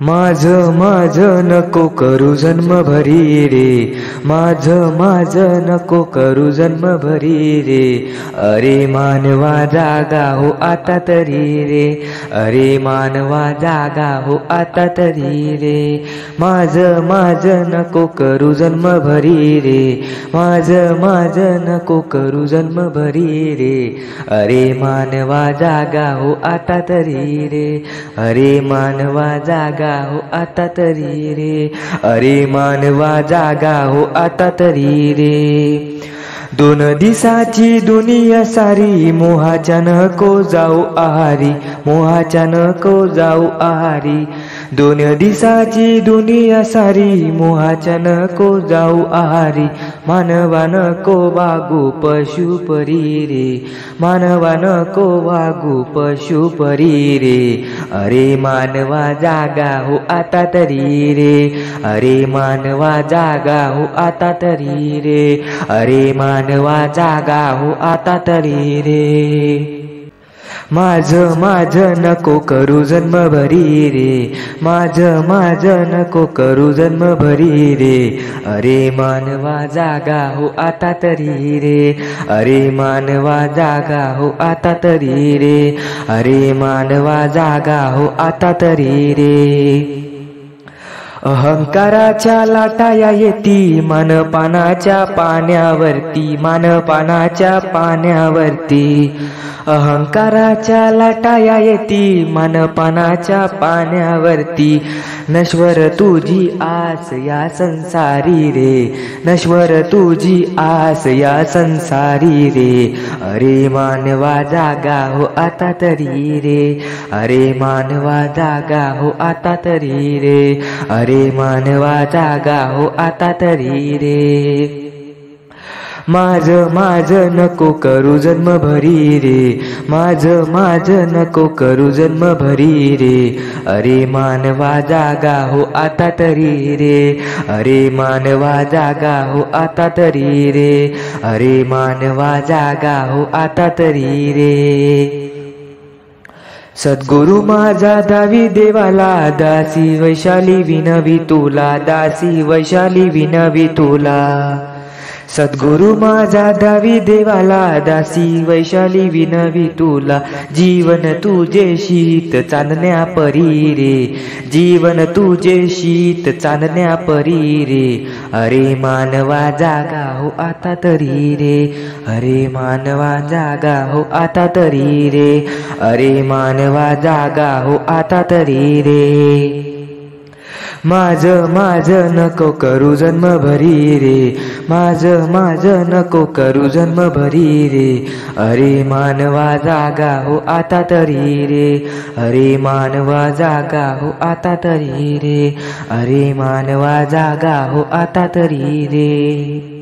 माझं माझं नको करू जन्मभरी रे, माझं माझं नको करू जन्मभरी रे. अरे मानवा जागा हो आता तरी रे, अरे मानवा जागा हो आता तरी रे. माझं माझं नको करू जन्मभरी रे, माझं माझं नको करू जन्मभरी रे. अरे मानवा जागा हो आता तरी रे, अरे मानवा जागा हो आता तरी रे, अरे मानवा जागा हो आता तरी रे. 2 दिवसाची दुनिया सारी, मोहाच्या नको जाऊ आहारी, मोहाच्या नको जाऊ आहारी. 2 दिवसाची दुनिया सारी, मोहाच्या नको जाऊ आहारी. मानवा नको वागू पशु परी रे, मानवा नको वागू पशु परी रे. अरे मानवा जागा हो आता तरी रे, अरे मानवा जागा हो आता तरी रे, अरे मानवा जागा हो आता तरी रे. माझं माझं नको करू जन्मभरी रे, माझं माझं नको करू जन्मभरी रे. अरे मानवा जागा हो आता तरी रे, अरे मानवा जागा हो आता तरी रे, अरे मानवा जागा हो आता तरी रे. अहंकाराच्या लाटाया येती मानपानाच्या पाण्यावरती, मानपानाच्या पाण्यावरती. अहंकाराच्या लाटाया येती मानपानाच्या पाण्यावरती. नश्वर तुझी आस या संसारी रे, नश्वर तुझी आस या संसारी रे. अरे मानवा जागा हो आता तरी रे, अरे मानवा जागा हो आता तरी रे, अरे मानवा जागा हो आता तरी रे. माझं माझं नको करू जन्मभरी रे, माझं माझं नको करू जन्मभरी रे. अरे मानवा जागा हो आता तरी रे, अरे मानवा जागा हो आता तरी रे, अरे मानवा जागा हो आता तरी रे. सद्गुरु माझा दावी देवाला, दासी वैशाली विनवी तुला, दासी वैशाली विनवी तुला. सद्गुरु माझा दावी देवाला, दासी वैशाली विनवी तुला. जीवन तुझे शीत चांदण्या परी रे, जीवन तुझे शीत चांदण्या परी रे. अरे मानवा जागा हो आता तरी रे, अरे मानवा जागा हो आता तरी रे, अरे मानवा जागा हो आता तरी रे. माझं माझं नको करू जन्मभरी रे, माझं माझं नको करू जन्मभरी रे. अरे मानवा जागा हो आता तरी रे, अरे मानवा जागा हो आता तरी रे, अरे मानवा जागा हो आता तरी रे.